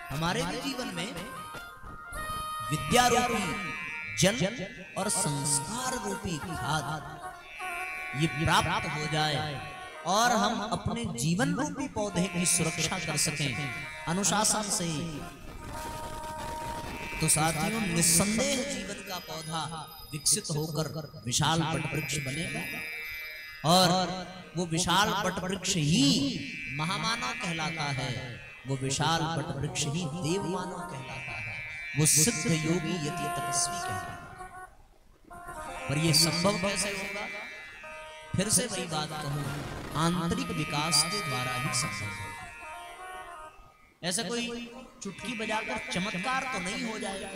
हमारे भी जीवन में विद्या रूपी जल और संस्कार रूपी खाद ये प्राप्त हो जाए और हम अपने जीवन रूपी पौधे की सुरक्षा कर सकें अनुशासन से, तो साथियों निस्संदेह जीवन का पौधा विकसित होकर विशाल वटवृक्ष बनेगा और वो विशाल वटवृक्ष ही महामानव कहलाता है, वो विशाल वटवृक्ष ही देवमानव कहलाता है, वो सिद्ध योगी यति तपस्वी कहलाता है। पर ये संभव कैसे होगा? फिर से वही बात कहूं, आंतरिक विकास के द्वारा ही संभव है। ऐसा कोई चुटकी बजाकर चमत्कार तो नहीं हो जाएगा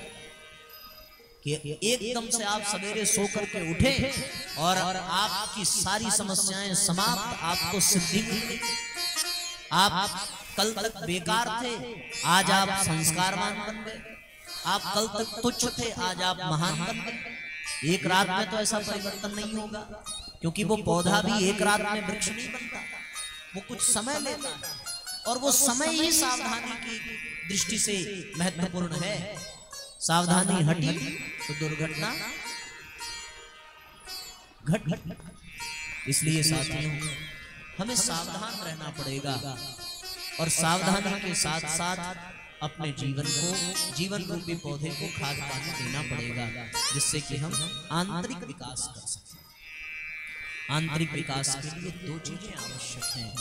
कि एकदम से आप सवेरे सो करके उठे और आपकी सारी समस्याएं समाप्त, आपको सिद्धि मिली। आप कल तक बेकार थे, आज आप संस्कारवान बन गए। आप कल तक तुच्छ थे, आज आप महान बन गए। एक रात में तो ऐसा परिवर्तन नहीं होगा, क्योंकि वो पौधा भी एक रात में वृक्ष नहीं बनता, वो कुछ समय लेता है और वो समय ही सावधानी की दृष्टि से महत्वपूर्ण है। सावधानी हटी तो दुर्घटना घट। इसलिए साथियों हमें सावधान रहना पड़ेगा और सावधानी के साथ साथ अपने जीवन को, जीवन रूपी पौधे को खाद पानी देना पड़ेगा, जिससे कि हम आंतरिक विकास कर सकें। आंतरिक विकास के लिए दो चीजें आवश्यक हैं,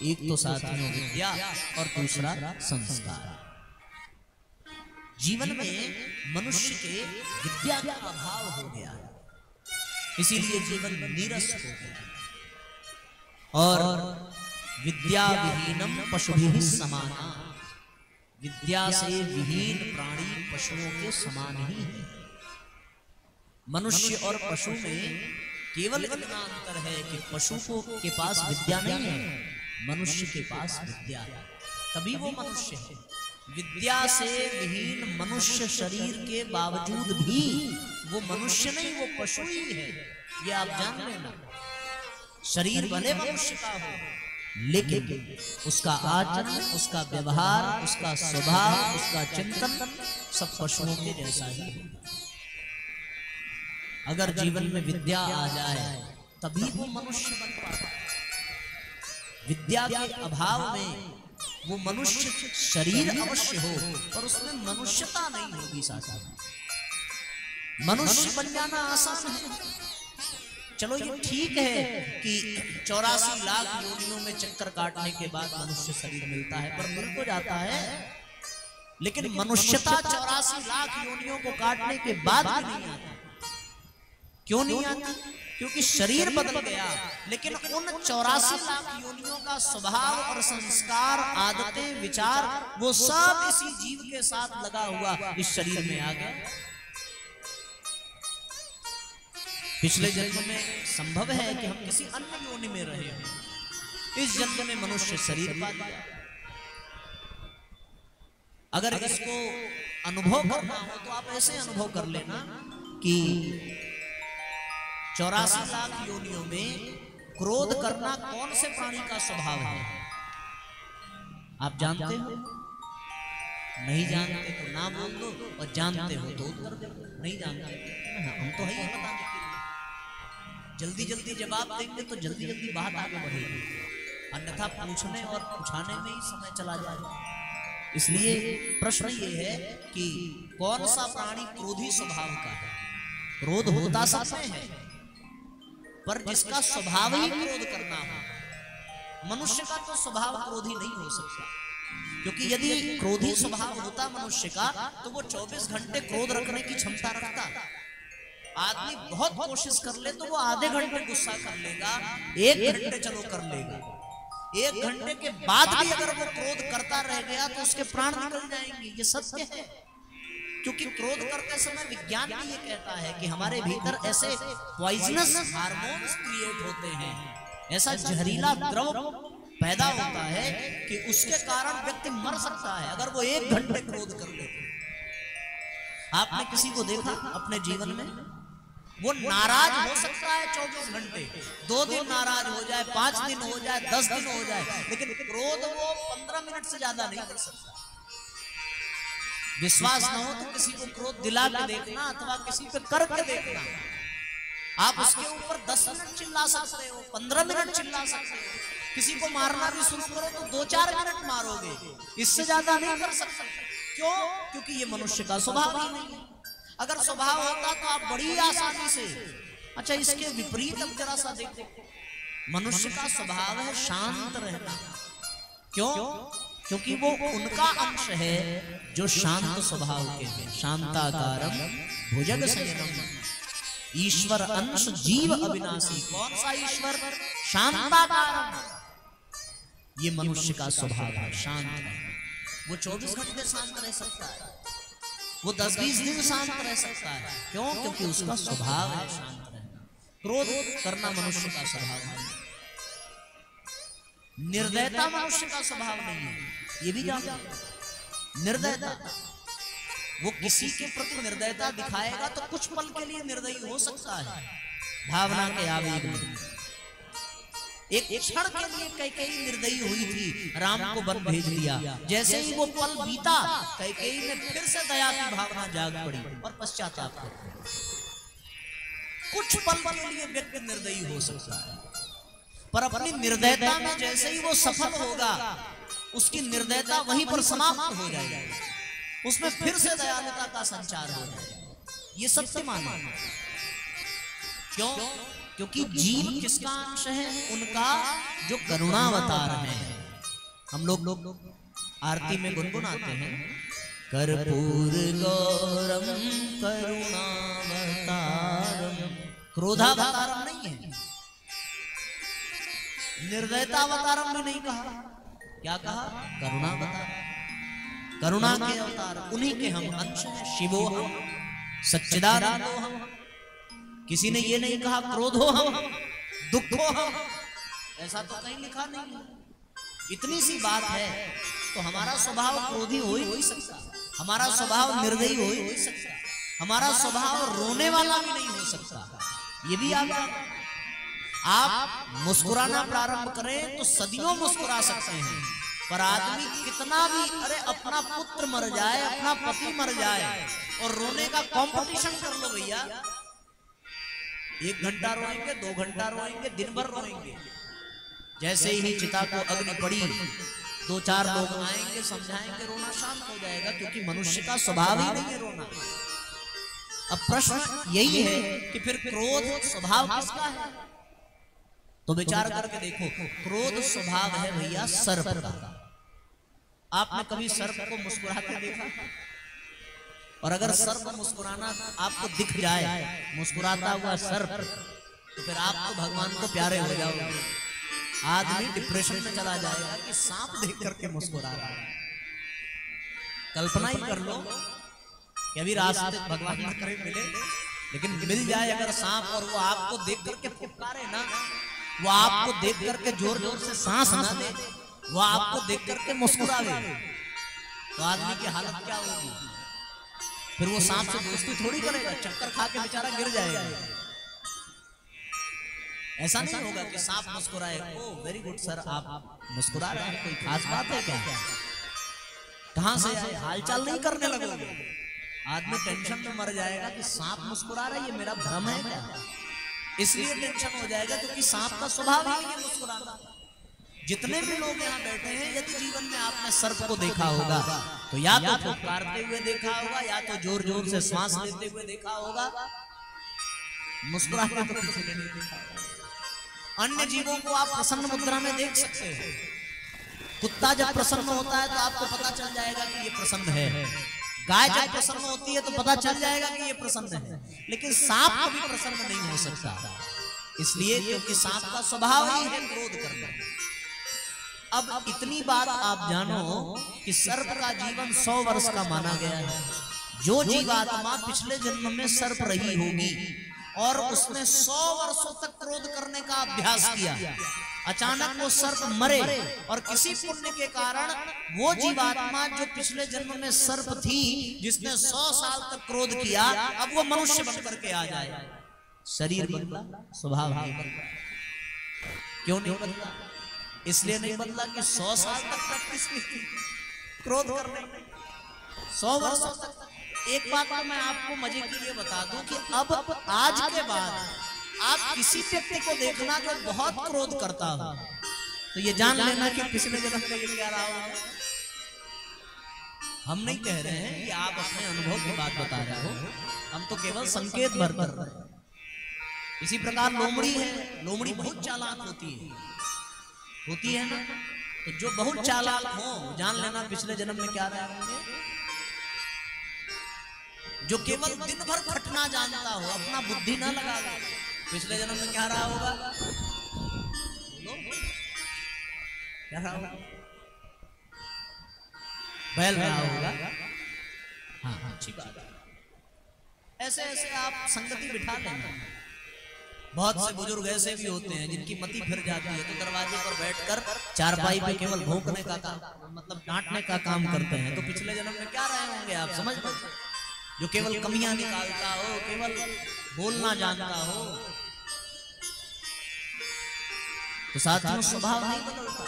एक तो साथियों विद्या और दूसरा संस्कार। जीवन में मनुष्य के विद्या का अभाव हो गया है, इसीलिए जीवन नीरस हो गया और विद्या विहीनम पशुभिः समाना, विद्या से विहीन प्राणी पशुओं के समान ही है। मनुष्य और पशु में केवल इतना अंतर है कि पशु को के पास विद्या नहीं है, मनुष्य के पास विद्या है, तभी वो मनुष्य है। विद्या से विहीन मनुष्य शरीर के बावजूद भी वो मनुष्य नहीं, वो पशु ही है, ये आप जान लेना। शरीर भले मनुष्य का हो, लेकिन उसका आचरण, उसका व्यवहार, उसका स्वभाव, उसका चिंतन सब पशुओं के जैसा ही होगा। अगर जीवन में विद्या आ जाए तभी वो मनुष्य बन पाता है। विद्या के अभाव में वो मनुष्य शरीर अवश्य हो पर उसमें मनुष्यता नहीं होगी। साथ मनुष्य बन जाना आसान है, चलो ये ठीक है कि 84 लाख योनियों में चक्कर काटने के बाद मनुष्य शरीर मिलता है, पर मिल तो जाता है, लेकिन मनुष्यता 84 लाख योनियों को काटने के बाद भी नहीं आती। क्यों नहीं आती? क्योंकि शरीर बदल गया, लेकिन उन 84 लाख योनियों का स्वभाव और संस्कार, आदतें, विचार वो सब इसी जीव के साथ लगा हुआ इस शरीर में आ गया। पिछले जन्म में संभव है कि हम किसी अन्य योनि में रहे हैं, इस जन्म में मनुष्य शरीर पा लिया। अगर इसको अनुभव करना हो तो आप ऐसे अनुभव कर लेना कि 84 लाख योनियों में क्रोध करना कौन से प्राणी का स्वभाव है? आप जानते हो? नहीं जानते तो ना बोल दो, और जानते हो तो उत्तर दो। नहीं जानते हम तो है बताने के लिए। जल्दी जल्दी जवाब देंगे तो जल्दी जल्दी बात आगे बढ़ेगी, अन्यथा पूछने और पूछाने में ही समय चला जाएगा। इसलिए प्रश्न ये है कि कौन सा प्राणी क्रोधी स्वभाव का है? क्रोध होता सब में है, पर जिसका स्वभाव ही क्रोध करना हो। मनुष्य का तो स्वभाव क्रोधी नहीं हो सकता, क्योंकि यदि क्रोधी स्वभाव होता मनुष्य का तो वो 24 घंटे क्रोध रखने की क्षमता रखता। आदमी बहुत कोशिश कर ले तो वो आधे घंटे गुस्सा कर लेगा, 1 घंटे चलो कर लेगा, 1 घंटे के बाद भी अगर वो क्रोध करता रह गया तो उसके प्राण निकल जाएंगे। ये सत्य है, क्योंकि क्रोध करते समय विज्ञान भी ये कहता है कि हमारे भीतर ऐसे पॉइजनस हार्मोन्स क्रिएट होते हैं, ऐसा जहरीला द्रव पैदा होता है कि उसके कारण व्यक्ति मर सकता है अगर वो 1 घंटे क्रोध कर ले। आपने किसी को देखा अपने जीवन में? वो नाराज हो सकता है 24 घंटे, 2 दिन नाराज हो जाए, 5 दिन हो जाए, 10 दिन हो जाए, लेकिन क्रोध वो 15 मिनट से ज्यादा नहीं कर सकता। विश्वास न हो तो किसी को क्रोध दिला के देखना अथवा किसी पे करके देखना। आप उसके ऊपर 10 मिनट चिल्ला सकते हो, 15 मिनट चिल्ला सकते हो। किसी को मारना भी शुरू करो तो 2-4 मिनट मारोगे, इससे ज्यादा नहीं कर सकते। क्यों? क्योंकि ये मनुष्य का स्वभाव ही नहीं है। अगर स्वभाव होता तो आप बड़ी आसानी से, अच्छा इसके विपरीत अब जरा सा देखो, मनुष्य का स्वभाव है शांत रहना। क्यों? क्योंकि वो उनका अंश है जो शांत स्वभाव के हैं। शांताकारम भुजग शयनम, ईश्वर अंश जीव अविनाशी। कौन सा ईश्वर? शांताकारम। ये मनुष्य का स्वभाव है, शांत है। वो 24 घंटे शांत रह सकता है, वो 10-20 दिन शांत रह सकता है। क्यों? क्योंकि उसका स्वभाव है शांत रहना। क्रोध करना मनुष्य का स्वभाव है। निर्दयता मनुष्य का स्वभाव नहीं है, ये भी जानो। निर्दयता, वो किसी के प्रति निर्दयता दिखाएगा तो कुछ पल के लिए निर्दयी हो सकता है, भावना के आवेग में। एक क्षण के लिए कैकेयी निर्दयी हुई थी, राम को वन भेज दिया। जैसे ही वो पल बीता, कैकेयी में फिर से दया की भावना जाग पड़ी और पश्चाताप कर। कुछ पल के लिए व्यक्ति निर्दयी हो सकता है, पर अपनी निर्दयता में जैसे ही वो सफल होगा, उसकी निर्दयता वहीं पर समाप्त हो जाएगी, उसमें फिर से दयालुता का संचार हो जाएगा। ये सत्य मानो। क्यों? क्योंकि जीव किसका अंश है? उनका जो करुणावतार है। हम लोग आरती में गुनगुनाते हैं, कर्पूर गौरम करुणावतारम। क्रोधावतारम नहीं है, निर्दयतावतारम भी नहीं कहा। क्या कहा? करुणावतार। करुणा के अवतार, उन्हीं के हम अंश हैं। शिवो हम, सच्चिदानंदो हम। किसी ने ये नहीं कहा क्रोधो हम, दुखो हम, ऐसा तो कहीं लिखा नहीं है। इतनी सी बात है तो हमारा स्वभाव क्रोधी हो ही नहीं सकता, हमारा स्वभाव निर्दयी हो ही नहीं सकता, हमारा स्वभाव रोने वाला भी नहीं हो सकता। ये भी याद रखना। आप मुस्कुराना प्रारंभ करें तो सदियों मुस्कुरा सकते हैं, पर आदमी कितना भी, अरे अपना पुत्र मर जाए, अपना पति मर जाए और रोने का कंपटीशन कर लो भैया, 1 घंटा रोएंगे, 2 घंटा रोएंगे, दिन भर रोएंगे। जैसे ही चिता को अग्नि पड़ी, 2-4 लोग आएंगे, समझाएंगे, रोना शांत हो जाएगा, क्योंकि मनुष्य का स्वभाव ही नहीं है रोना। अब प्रश्न यही है कि फिर क्रोध स्वभाव किसका है? तो विचार करके देखो, क्रोध स्वभाव है भैया सर्प का। आपने कभी सर्प को मुस्कुराते देखा? और अगर सर्प मुस्कुराना आपको दिख जाए, मुस्कुराता हुआ सर्प, तो फिर आप तो भगवान को प्यारे हो जाओगे। आदमी डिप्रेशन में चला जाएगा कि सांप देख करके मुस्कुरा रहा है। कल्पना ही कर लो कि अभी रास्ते भगवान न करे मिले, लेकिन मिल जाए अगर सांप और वो आपको देख करके फुफकारे ना, वो आपको देख करके जोर जोर से सांस ना दे, वो आपको देख करके मुस्कुरावे, तो आदमी की हालत क्या होगी? फिर वो सांप से दोस्ती थोड़ी करेगा, चक्कर खा के बेचारा गिर जाएगा। ऐसा नहीं होगा कि सांप मुस्कुराए, ओ वेरी गुड सर आप मुस्कुरा रहे हैं, कोई खास बात है क्या? कहां से आए? हालचाल नहीं करने लगोगे, आदमी टेंशन में मर जाएगा कि सांप मुस्कुरा रहा है, ये मेरा भ्रम है क्या? इसलिए टेंशन हो जाएगा क्योंकि सांप का स्वभाव ही नहीं मुस्कुराना। जितने भी लोग यहाँ बैठे हैं, यदि जीवन में आपने सर्प को देखा होगा तो या तो फुफकारते हुए देखा होगा, या तो जोर जोर से श्वास लेते हुए देखा होगा, मुस्कुराते तो किसी ने नहीं देखा होगा। अन्य जीवों को आप प्रसन्न मुद्रा में देख सकते हो। कुत्ता जब प्रसन्न होता है तो आपको पता चल जाएगा कि ये प्रसन्न है, गाय जब प्रसन्न होती है तो पता चल जाएगा कि ये प्रसन्न है, लेकिन सांप कभी प्रसन्न नहीं हो सकता, इसलिए क्योंकि सांप का स्वभाव ही है क्रोध करना। अब इतनी बात आप जानो कि सर्प का जीवन 100 वर्ष का माना गया है। जो जीवात्मा पिछले जन्म में सर्प रही होगी और उसने 100 वर्षों तक क्रोध करने का अभ्यास किया, अचानक वो सर्प मरे और किसी पुण्य के कारण वो जीवात्मा जो पिछले जन्म में सर्प थी, जिसने 100 साल तक क्रोध किया, अब वो मनुष्य बनकर के आ जाए। शरीर बदला, स्वभाव नहीं बदला। क्यों नहीं बदला? इसलिए नहीं बदला कि 100 साल तक प्रैक्टिस की थी क्रोध करने में। 100 वर्षों तक। एक बात तो मैं आपको मजे के लिए बता दूं कि अब आज के बाद आप किसी व्यक्ति को देखना जो बहुत क्रोध करता हो तो ये जान लेना कि पिछले जन्म में ये क्या रहा होगा। हम नहीं कह रहे हैं कि आप अपने अनुभव की बात बता रहे हो, हम तो केवल संकेत भर कर रहे हैं। इसी प्रकार लोमड़ी है, लोमड़ी बहुत चालाक होती है ना, तो जो बहुत चालाक हो जान लेना पिछले जन्म में क्या रहे होंगे। जो केवल दिन भर खटना जानता हो, अपना बुद्धि ना लगा, पिछले जन्म में क्या रहा होगा, क्या रहा होगा, बैल रहा होगा। हाँ अच्छी बात है। ऐसे ऐसे आप संगति बिठा लेना। बहुत से बुजुर्ग ऐसे भी होते हैं जिनकी मति फिर जाती है तो दरवाजे पर बैठकर चारपाई पे केवल भौंकने का काम, मतलब डांटने का काम करते हैं। तो पिछले जन्म में क्या रहे होंगे आप समझ लो। जो केवल कमियां निकालता हो, केवल बोलना जानता हो, तो साथियों स्वभाव नहीं बदलता।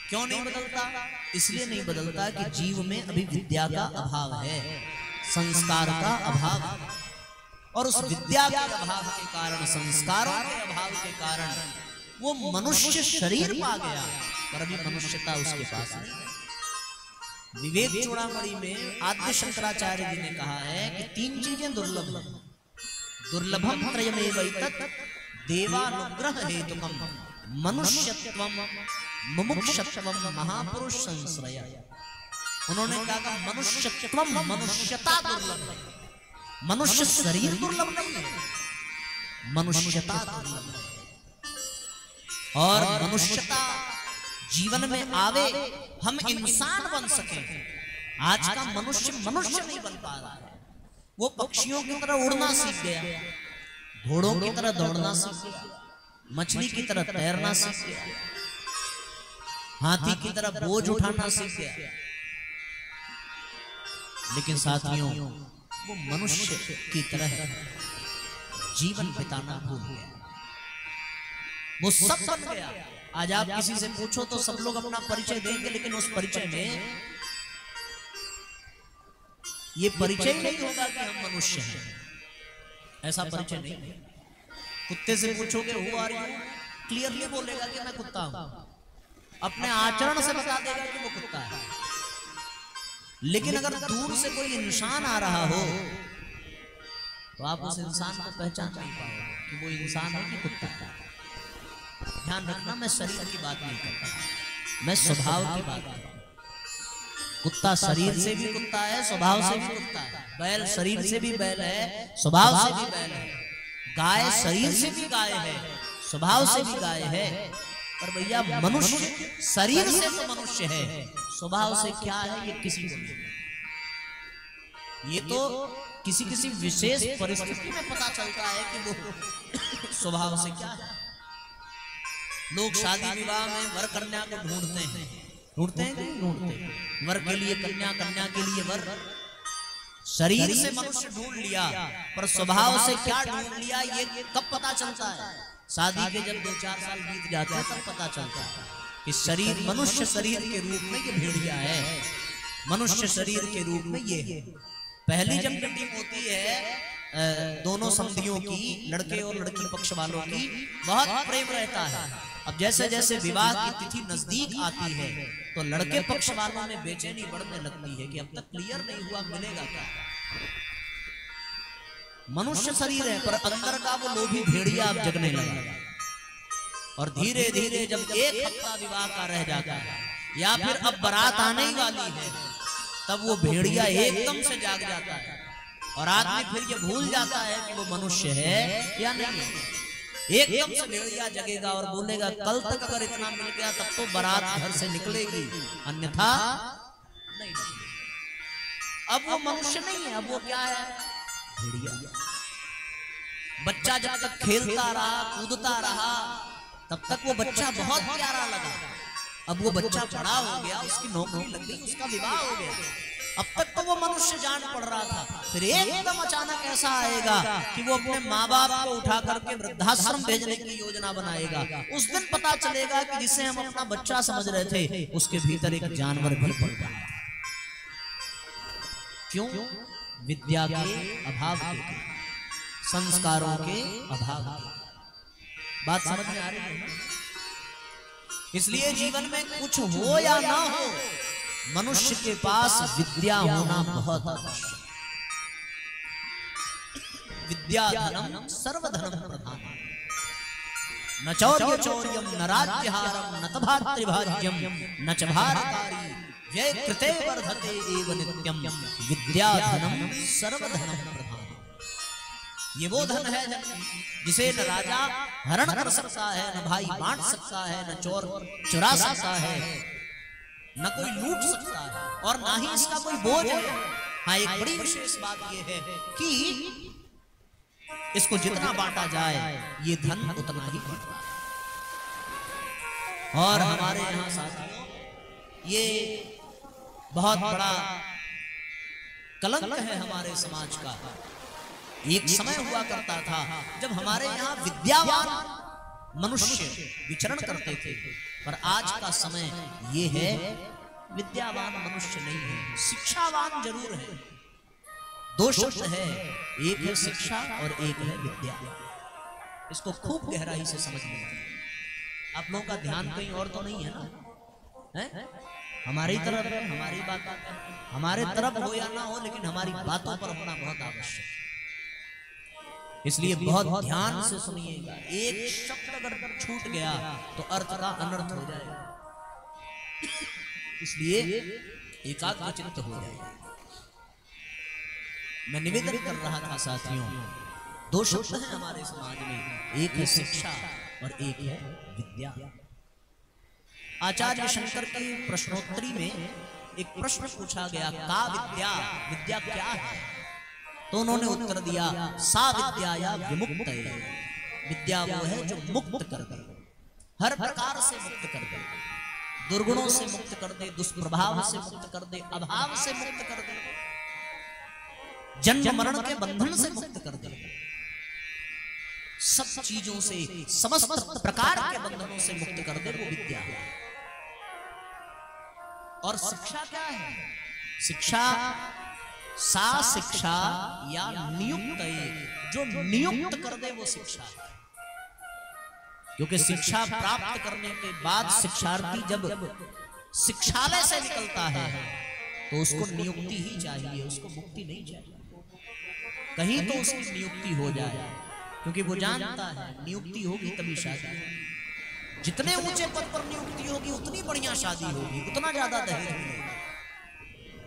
क्यों नहीं बदलता? इसलिए नहीं बदलता कि जीव में अभी विद्या का अभाव है, संस्कार का अभाव है, और उस विद्या के अभाव के कारण, संस्कारों के अभाव के कारण वो मनुष्य शरीर पा गया पर अभी मनुष्यता उसके पास नहीं है। विवेक चूड़ामणि में आद्य शंकराचार्य जी ने कहा है कि 3 चीजें दुर्लभ हैं। दुर्लभम त्रयमेवैतत् देवानुग्रह हेतुकम मनुष्यत्वम मुमुक्षत्वम महापुरुष संश्रय। उन्होंने कहा मनुष्यत्वम, मनुष्यता दुर्लभ है। मनुष्य शरीर दुर्लभ नहीं है, मनुष्यता दुर्लभ है। और मनुष्यता जीवन में आवे, हम इंसान बन सके। आज का मनुष्य नहीं बन पा रहा है। वो पक्षियों की तरह उड़ना सीख गया, घोड़ों की तरह दौड़ना सीख गया, मछली की तरह तैरना सीख गया, हाथी की तरह बोझ उठाना सीख गया। लेकिन साथियों वो मनुष्य की तरह जीवन बिताना भूल गया, वो सब बन गया। आज आप किसी से पूछो तो सब लोग अपना परिचय देंगे, लेकिन उस परिचय में ये परिचय नहीं होगा कि हम मनुष्य हैं। ऐसा परिचय नहीं। कुत्ते से पूछोगे हु आर यू, क्लियरली बोलेगा कि मैं कुत्ता हूं, अपने आचरण से बता देगा कि वो कुत्ता है। लेकिन अगर दूर से कोई इंसान आ रहा हो तो आप उस इंसान को पहचान नहीं पाओगे कि वो इंसान है कि कुत्ता है। ध्यान रखना, मैं शरीर की बात नहीं करता, मैं स्वभाव की बात करता हूं। कुत्ता शरीर से भी कुत्ता है, स्वभाव से भी कुत्ता है। बैल शरीर से भी बैल है, स्वभाव से भी बैल है। गाय शरीर से भी गाय है, स्वभाव से भी गाय है। पर भैया मनुष्य शरीर से तो मनुष्य है, स्वभाव से क्या है ये किसी को नहीं। ये तो किसी किसी विशेष परिस्थिति में पता चलता है कि वो स्वभाव से क्या है। लोग शादी विवाह में वर कन्या को ढूंढते हैं कि नहीं ढूंढते? वर के लिए कन्या, कन्या के लिए वर। शरीर से मनुष्य ढूंढ लिया, पर स्वभाव से क्या ढूंढ लिया ये कब पता चलता है? शादी के जब 2-4 साल बीत जाते हैं तब पता चलता है कि शरीर, मनुष्य शरीर के रूप में ये भेड़िया है, मनुष्य शरीर के रूप में ये है। पहली जब मीटिंग होती है दोनों समधियों की, लड़के और लड़की पक्ष वालों की, बहुत प्रेम रहता है। अब जैसे जैसे विवाह की तिथि नजदीक आती है तो लड़के पक्ष वालों में बेचैनी बढ़ने लगती है कि अब तक क्लियर नहीं हुआ, मिलेगा क्या। मनुष्य शरीर है पर अंदर का वो लोभी भेड़िया अब जगने लगा। और धीरे धीरे जब 1 हफ्ता विवाह का रह जाता है या फिर अब बारात आने ही वाली है, तब वो भेड़िया एकदम से जाग जाता है और आदमी फिर ये भूल जाता है कि वो मनुष्य है या नहीं है। एकदम से भेड़िया जगेगा और बोलेगा कल तक अगर इतना मिल गया तब तो बारात घर से निकलेगी, अन्यथा नहीं। अब वो मनुष्य नहीं है, अब वो क्या है? भेड़िया। बच्चा जब तक खेलता रहा, कूदता रहा, तब तक वो बच्चा बहुत प्यारा लगा। अब वो बच्चा बड़ा हो गया, उसकी नौकरी लग गई, उसका विवाह हो गया। अब तक तो वो मनुष्य जान पड़ रहा था, फिर एकदम अचानक ऐसा आएगा कि वो अपने माँ बाप को उठा करके वृद्धाश्रम भेजने की योजना बनाएगा। उस दिन पता चलेगा कि जिसे हम अपना बच्चा समझ रहे थे उसके भीतर एक जानवर भी पड़ रहा है। क्यों? विद्या के अभाव के, संस्कारों के अभाव के। बात समझ में आ रही है? इसलिए जीवन में कुछ हो या ना हो, मनुष्य के पास विद्या होना बहुत आवश्यक। विद्या धनम सर्वधनम प्रधान, न चौर्य चौर्यम न राज्यहारम न तभातृभाज्यम न च भारकारी व्यय कृते वर्धते एव नित्यम विद्या धनम सर्वधनम प्रधान। ये वो धन है जिसे न राजा हरण कर सकता है, न भाई बांट सकता है, न चोर चुरा सकता है, न कोई लूट सकता है, और ना ही इसका कोई बोझ है। हाँ, एक बड़ी विशेष बात यह है कि इसको जितना बांटा जाए ये धन उतना ही बढ़ता है। और हमारे यहाँ साथियों ये बहुत बड़ा कलंक है हमारे समाज का। एक समय हुआ करता था जब हमारे यहाँ विद्यावान मनुष्य विचरण करते थे, पर आज का समय ये है विद्यावान मनुष्य नहीं है, शिक्षावान जरूर है। दो शब्द है, एक है शिक्षा और एक है विद्या। इसको खूब गहराई से समझ लीजिए। आप लोगों का ध्यान कहीं और तो नहीं है ना? है? हमारी तरफ है, हमारी बात हमारे तरफ हो या ना हो, लेकिन हमारी बातों पर होना बहुत आवश्यक है। इसलिए बहुत ध्यान से सुनिएगा। एक शब्द अगर छूट गया तो अर्थ का अनर्थ हो जाएगा, इसलिए एकाग्रचित्त हो जाएगा। मैं निवेदन कर रहा था साथियों, दो शब्द हैं हमारे समाज में, एक है शिक्षा और एक है विद्या। आचार्य शंकर की प्रश्नोत्तरी में एक प्रश्न पूछा गया, का विद्या, विद्या क्या है? तो उन्होंने उत्तर दिया, सा विद्या या विमुक्त है। विद्या वो है जो मुक्त कर दे, हर प्रकार से मुक्त कर दे, दुर्गुणों से मुक्त कर दे, दुष्प्रभाव से मुक्त कर दे, अभाव से मुक्त कर दे, जन्म मरण के बंधन से मुक्त कर दे, सब चीजों से, समस्त प्रकार के बंधनों से मुक्त कर दे, वो विद्या है। और शिक्षा क्या है? शिक्षा सा शिक्षा या नियुक्त, जो नियुक्त कर दे वो शिक्षा है। क्योंकि शिक्षा प्राप्त करने के बाद शिक्षार्थी जब शिक्षालय से निकलता है तो उसको नियुक्ति ही चाहिए, उसको मुक्ति नहीं चाहिए। कहीं तो उसकी नियुक्ति हो जाए, क्योंकि वो जानता है नियुक्ति होगी तभी शादी होगी। जितने ऊंचे पद पर नियुक्ति होगी उतनी बढ़िया शादी होगी, उतना ज्यादा दहेज मिलेगा।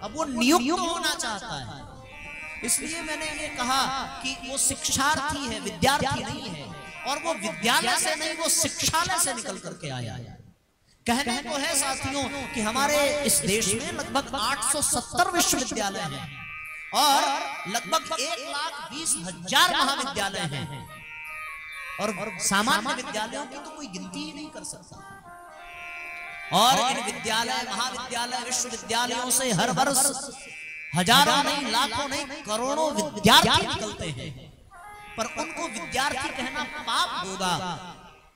अब वो नियुक्त होना चाहता है, इसलिए मैंने ये कहा कि वो शिक्षार्थी है, विद्यार्थी नहीं है। और वो विद्यालय से नहीं, वो शिक्षालय से निकल करके आया है। कहने को है साथियों कि हमारे इस देश में लगभग 870 विश्वविद्यालय हैं और लगभग 1,20,000 महाविद्यालय हैं, और सामान्य विद्यालयों की तो कोई गिनती ही नहीं कर सकता। और इन विद्यालय, महाविद्यालय, विश्वविद्यालयों से हर वर्ष हजारों नहीं, लाखों नहीं, करोड़ों विद्यार्थी निकलते हैं। पर उनको विद्यार्थी कहना पाप होगा,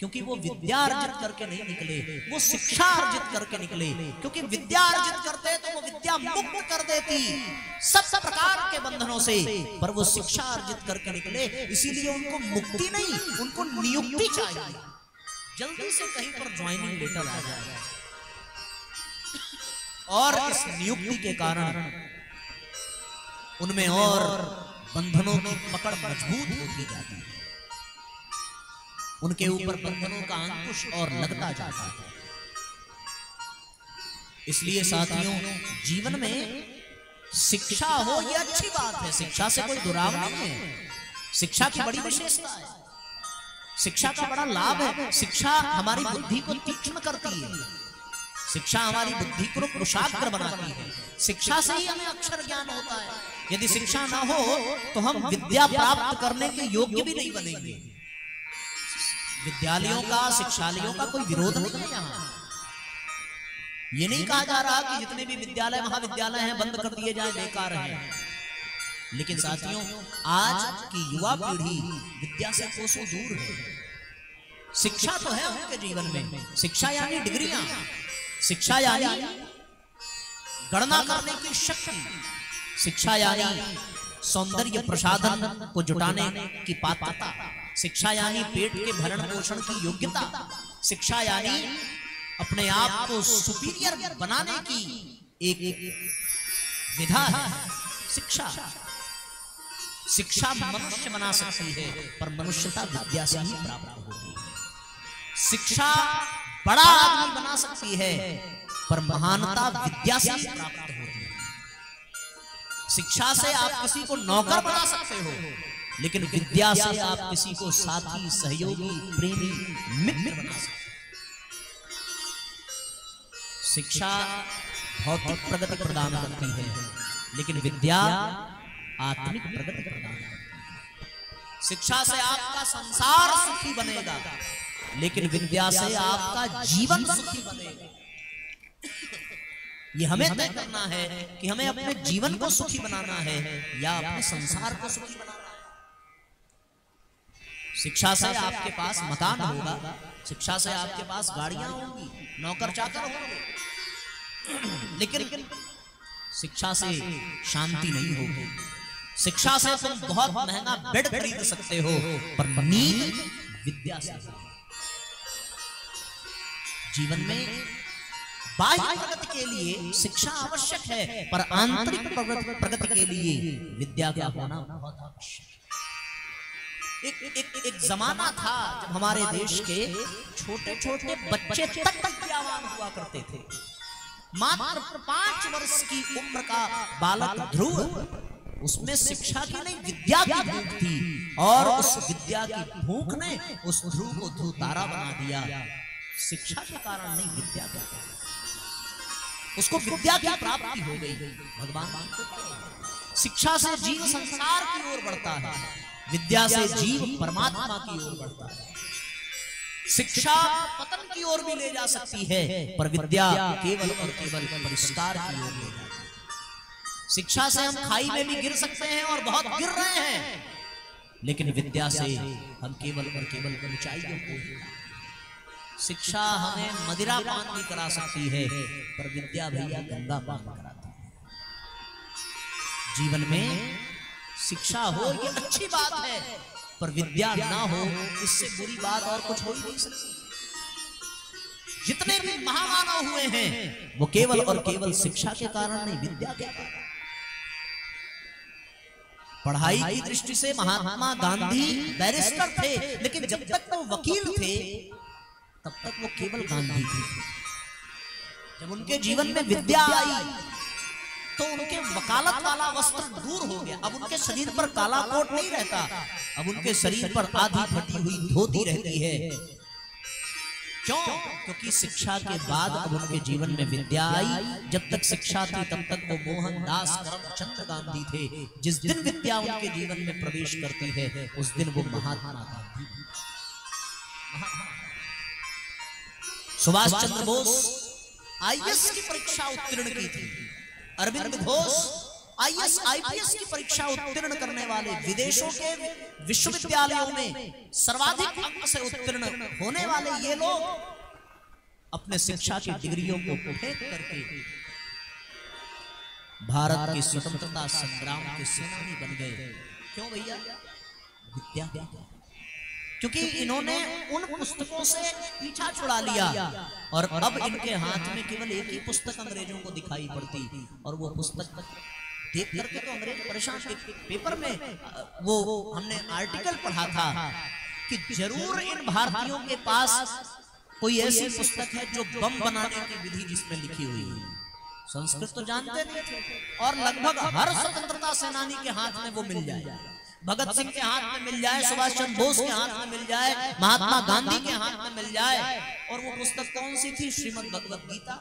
क्योंकि वो विद्या अर्जित करके नहीं निकले, वो शिक्षा अर्जित करके निकले। क्योंकि विद्या अर्जित करते तो वो विद्या मुक्त कर देती सब प्रकार के बंधनों से, पर वो शिक्षा अर्जित करके निकले, इसीलिए उनको मुक्ति नहीं, उनको नियुक्ति चाहिए। जल्दी से कहीं पर ज्वाइनिंग लेटर आ जाए, और इस नियुक्ति के कारण उनमें और बंधनों की पकड़ मजबूत होती जाती है, उनके ऊपर बंधनों का अंकुश और लगता जाता है। इसलिए साथियों, जीवन में शिक्षा हो ये अच्छी बात है, शिक्षा से कोई दुराव नहीं है। शिक्षा की बड़ी विशेषता है, शिक्षा का बड़ा लाभ है। शिक्षा हमारी बुद्धि को तीक्ष्ण करती है, शिक्षा हमारी बुद्धि को कुशाग्र बनाती है। शिक्षा से ही हमें अक्षर ज्ञान होता है। यदि शिक्षा ना हो तो हम विद्या प्राप्त करने के योग्य भी नहीं बनेंगे। विद्यालयों का, शिक्षालयों का कोई विरोध नहीं है। यहाँ ये नहीं कहा जा रहा कि जितने भी विद्यालय, महाविद्यालय हैं बंद कर दिए जाए, बेकार हैं। लेकिन साथियों, आज की युवा पीढ़ी विद्या से कोसों दूर है। शिक्षा तो है उनके जीवन में, शिक्षा यानी डिग्रियां, शिक्षा यानी गणना करने की शक्ति, शिक्षा यानी सौंदर्य प्रसाधन को जुटाने की पात्रता, शिक्षा यानी पेट के भरण पोषण की योग्यता, शिक्षा यानी अपने आप को सुपीरियर बनाने की एक विधा है। शिक्षा शिक्षा मनुष्य बना सकती है, पर मनुष्यता विद्या से ही प्राप्त होती है। शिक्षा बड़ा आदमी बना सकती है, पर महानता विद्या से ही प्राप्त होती है। शिक्षा से आप किसी को नौकर बना सकते हो, लेकिन विद्या से आप किसी को साथी, सहयोगी, प्रेमी, मित्र बना सकते हो। शिक्षा भौतिक प्रगति प्रदान करती है, लेकिन विद्या आत्मिक प्रगति प्रदान करती है। शिक्षा से आपका संसार सुखी बनेगा, लेकिन विद्या से आपका जीवन सुखी बनेगा। ये हमें तय करना है कि हमें अपने जीवन को सुखी बनाना है या अपने संसार को सुखी बनाना है। शिक्षा से आपके पास मकान होगा, शिक्षा से आपके पास गाड़ियां होंगी, नौकर चाकर होंगे, लेकिन शिक्षा से शांति नहीं होगी। शिक्षा से तुम बहुत महंगा बेड खरीद सकते हो, पर नींद विद्या से। जीवन में बाह्य प्रगति के लिए शिक्षा आवश्यक है, पर आंतरिक प्रगति के लिए विद्या का होना बहुत आवश्यक है। एक जमाना था जब हमारे देश के छोटे छोटे बच्चे तक विद्यावान हुआ करते थे। मात्र 5 वर्ष की उम्र का बालक ध्रुव, उसमें शिक्षा की नहीं विद्या की भूख थी, और उस विद्या की भूख ने उस ध्रुव को ध्रुव तारा बना दिया। शिक्षा के कारण नहीं, विद्या के कारण उसको विद्या की प्राप्ति हो गई। भगवान शिक्षा से जीव संसार की ओर बढ़ता है, विद्या से जीव परमात्मा की ओर बढ़ता है। शिक्षा पतन की ओर भी ले जा सकती है, पर विद्या केवल और केवल परिष्कार की ओर ले जाती है। शिक्षा से हम खाई में भी गिर सकते हैं और बहुत गिर रहे हैं, लेकिन विद्या से हम केवल और केवल ऊंचाइयों को। शिक्षा हमें मदिरा पान भी करा सकती है, पर विद्या भैया गंगा पान कराती है। जीवन में शिक्षा हो ये अच्छी बात है, पर विद्या ना हो इससे बुरी बात और कुछ हो ही नहीं सकती। जितने भी महामानव हुए हैं वो केवल और केवल शिक्षा के कारण नहीं, विद्या के कारण। पढ़ाई की दृष्टि से महात्मा गांधी बैरिस्टर थे, लेकिन जब तक वो वकील थे तब तक वो केवल गांधी थे। जब उनके जीवन में विद्या आई तो उनके वकालत वाला वस्त्र दूर हो गया। अब उनके शरीर पर काला कोट नहीं रहता, अब उनके शरीर पर आधी फटी हुई धोती रहती है। क्यों? क्योंकि शिक्षा के बाद अब उनके जीवन में विद्या आई। जब तक शिक्षा थी तब तक वो मोहनदास करमचंद गांधी थे। जिस दिन विद्या उनके जीवन में प्रवेश करती है उस दिन वो महात्मा गांधी। सुभाष चंद्र बोस आईएएस की परीक्षा उत्तीर्ण की थी। अरविंद घोष आईएएस आईपीएस की परीक्षा उत्तीर्ण करने वाले, विदेशों के विश्वविद्यालयों में सर्वाधिक अंक से उत्तीर्ण होने वाले ये लोग अपने शिक्षा की डिग्रियों को फेंक करके भारत की स्वतंत्रता संग्राम के सेनानी बन गए। क्यों भैया? विद्या। क्योंकि इन्होंने उन पुस्तकों से पीछा छुड़ा लिया और अब इनके हाथ में केवल एक ही पुस्तक अंग्रेजों को दिखाई पड़ती, और वो पुस्तक देख करके तो अंग्रेज परेशान थे। पेपर में वो हमने आर्टिकल पढ़ा था कि जरूर इन भारतीयों के पास कोई ऐसी पुस्तक है जो बम बनाने की विधि जिसमें लिखी हुई है। संस्कृत तो जानते नहीं थे, और लगभग हर स्वतंत्रता सेनानी के हाथ में वो मिल जाए। भगत सिंह के हाथ में मिल जाए, सुभाष चंद्र बोस के हाथ में मिल जाए, महात्मा गांधी के हाथ में मिल जाए। और वो पुस्तक कौन सी थी? श्रीमद् भगवत गीता।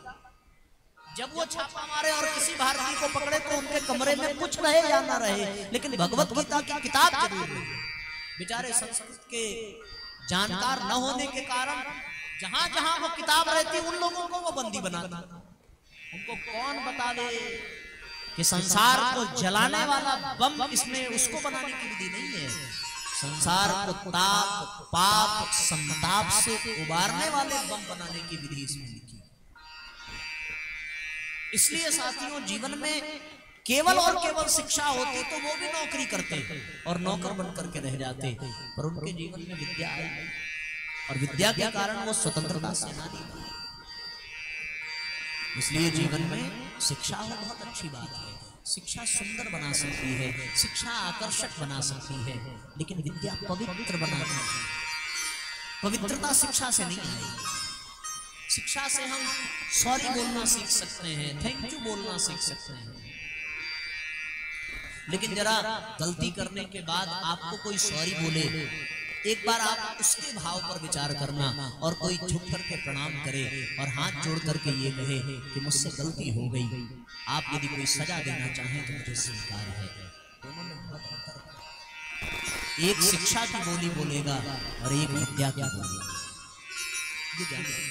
जब वो छापा मारे और किसी भारतीय को पकड़े तो उनके कमरे में कुछ रहे या ना रहे, लेकिन भगवत गीता की किताब जरूर है। बेचारे संस्कृत के जानकार न होने के कारण जहां जहां वो किताब रहती उन लोगों को वो बंदी बनाता। उनको कौन बता दे कि संसार को जलाने वाला बम इसमें उसको बनाने की विधि नहीं है। संसार को ताप, पाप, संताप से उबारने वाले बम बनाने की विधि इसमें लिखी है। इसलिए साथियों, जीवन में केवल और केवल शिक्षा होती तो वो भी नौकरी करते और नौकर बन करके रह जाते, पर उनके जीवन में विद्या आई और विद्या के कारण वो स्वतंत्रता सेनानी बने। इसलिए जीवन में शिक्षा हो बहुत अच्छी बात है। शिक्षा सुंदर बना सकती है, शिक्षा आकर्षक बना सकती है, लेकिन विद्या पवित्र बनाती है। पवित्रता शिक्षा से नहीं आएगी। शिक्षा से हम सॉरी बोलना सीख सकते हैं, थैंक यू बोलना सीख सकते हैं, लेकिन जरा गलती करने के बाद आपको कोई सॉरी बोले, एक बार आप उसके भाव पर विचार करना, और कोई झुक करके प्रणाम करे और हाथ जोड़ करके ये कहे कि मुझसे गलती हो गई, आप यदि कोई सजा देना चाहें तो मुझे स्वीकार है। दोनों में बहुत अंतर। एक शिक्षा की बोली बोलेगा और एक विद्या की बोली। ये जानिए।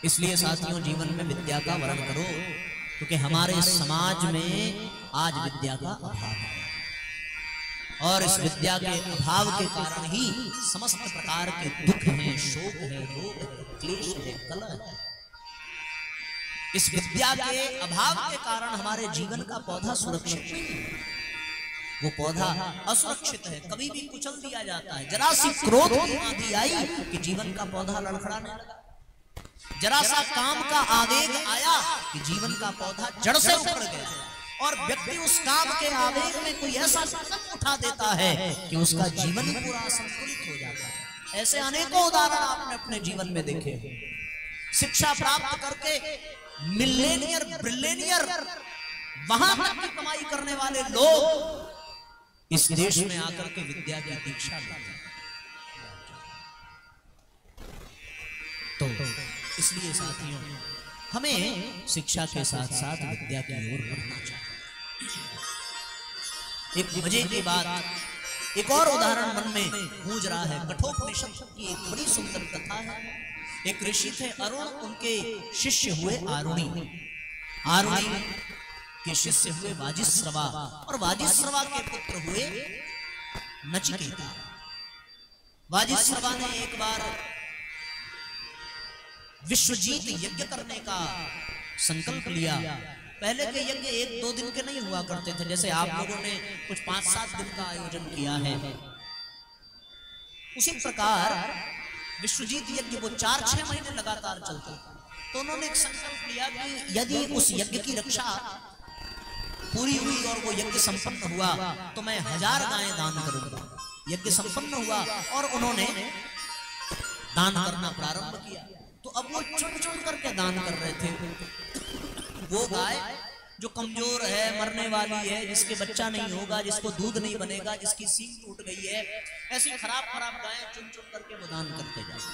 इसलिए साथियों, जीवन में विद्या का वर्ण करो, क्योंकि हमारे समाज में आज विद्या का अभाव है, और इस विद्या के अभाव के कारण ही समस्त प्रकार के दुख हैं, शोक है, रोग है, क्लेश है, कलह है। इस विद्या के अभाव के कारण हमारे जीवन का पौधा सुरक्षित नहीं है, वो पौधा असुरक्षित है, कभी भी कुचल दिया जाता है। जरा सी क्रोध की आंधी आई कि जीवन का पौधा लड़खड़ाने लगा, जरा सा काम का आवेग आया कि जीवन का पौधा जड़ से उखड़ गया, और व्यक्ति उस काम के आवेग में कोई ऐसा कदम उठा देता है कि उसका जीवन पूरा असंतुलित हो जाता है। ऐसे अनेकों उदाहरण आपने अपने जीवन में देखे। शिक्षा प्राप्त करके मिलेनियर ब्रिलेनियर वहां तक की कमाई करने वाले लोग इस देश में आकर के विद्या की दीक्षा लेते हैं। तो इसलिए साथियों, हमें शिक्षा के साथ साथ विद्या की ओर बढ़ना चाहिए। एक मजे की बात, एक और उदाहरण मन में गूंज रहा है। कठोपनिषद की एक बड़ी सुंदर कथा है। एक ऋषि थे अरुण, उनके शिष्य हुए आरुणि। आरुणि के शिष्य हुए वाजिश्रवा, और वाजिश्रवा के पुत्र हुए नचिकेता। वाजिश्रवा ने एक बार विश्वजीत यज्ञ करने का संकल्प लिया। पहले के यज्ञ 1-2 दिन के नहीं हुआ करते थे, जैसे आप लोगों ने कुछ 5-7 दिन का आयोजन किया है। उसी प्रकार विश्वजीत यज्ञ वो 4-6 महीने लगातार चलते। तो उन्होंने एक संकल्प लिया कि यदि उस यज्ञ की रक्षा पूरी हुई और वो यज्ञ संपन्न हुआ तो मैं 1000 गायें दान करूंगा। यज्ञ संपन्न हुआ और उन्होंने दान करना प्रारंभ किया। तो अब वो चुन-चुन करके दान कर रहे थे। वो गाय जो कमजोर है, मरने वाली है, जिसके बच्चा नहीं होगा, जिसको दूध नहीं बनेगा, जिसकी सींग टूट गई है, ऐसी खराब गायें चुन-चुन करके वो दान करते जाते।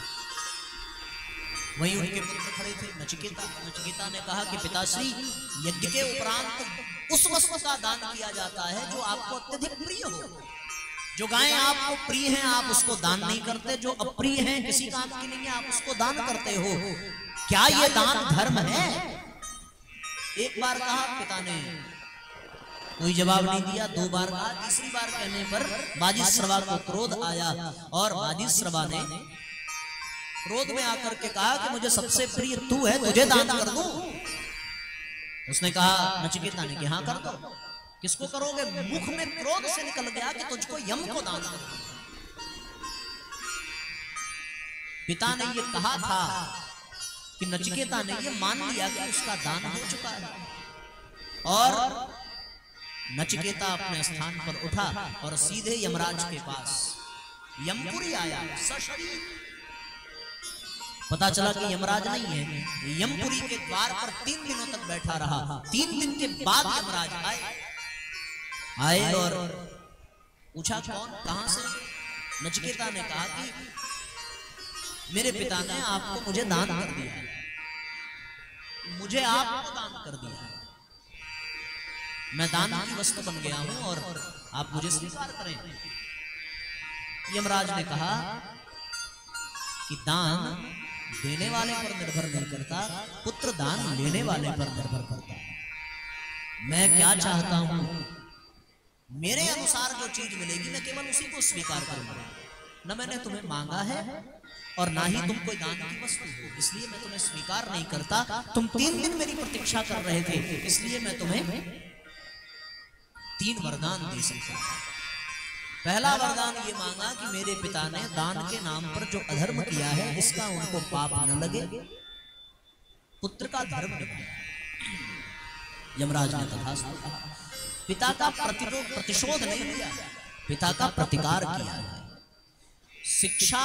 वहीं उनके पुत्र खड़े थे, नचिकेता। नचिकेता ने कहा कि पिताश्री, यज्ञ के उपरांत उस वस्तु का दान किया जाता है जो आपको अत्यधिक प्रिय हो। जो गायें आपको प्रिय हैं आप उसको दान नहीं करते, जो अप्रिय हैं, किसी काम की नहीं है, आप उसको दान करते हो। क्या ये दान धर्म है? एक बार कहा पिता ने, कोई जवाब नहीं दिया। 2 बार कहा, तीसरी बार कहने पर वाजिश्रवा को क्रोध आया और वाजिश्रवा ने क्रोध में आकर के कहा कि मुझे सबसे प्रिय तू है, तुझे दान कर दूं। उसने कहा, नचिकेता ने कि हाँ कर दो। किसको करोगे? मुख में क्रोध से निकल गया कि तुझको यम को दान कर दूं। पिता ने ये कहा था कि नचिकेता ने ये मान लिया कि उसका दान हो चुका है, और नचिकेता अपने स्थान पर उठा और सीधे यमराज के पास यमपुरी आया सशरीर। पता चला कि यमराज नहीं है, यमपुरी के द्वार पर 3 दिनों तक बैठा रहा। 3 दिन के बाद यमराज आए और पूछा कौन, कहां से? नचिकेता ने कहा कि मेरे पिता ने आपको मुझे दान कर दिया, मुझे आपको दान कर दिया, मैं दान की वस्तु बन गया हूं और आप मुझे स्वीकार करें। यमराज ने कहा कि दान देने वाले पर निर्भर नहीं करता, पुत्र दान लेने वाले पर निर्भर करता है। मैं क्या चाहता हूं, मेरे अनुसार जो चीज मिलेगी मैं केवल उसी को स्वीकार करूंगा। न मैंने तुम्हें मांगा है और ना ही तुम कोई दान की वस्तु हो, इसलिए मैं तुम्हें स्वीकार नहीं करता। तुम 3 दिन मेरी प्रतीक्षा कर रहे थे, इसलिए मैं तुम्हें 3 वरदान दे सकता। पहला वरदान ये मांगा कि मेरे पिता ने दान के नाम पर जो अधर्म किया है, इसका उनको पाप न लगे, पुत्र का धर्म निभाए। यमराज ने तथास्तु कहा। पिता का प्रतिशोध नहीं लिया, पिता का प्रतिकार किया है। शिक्षा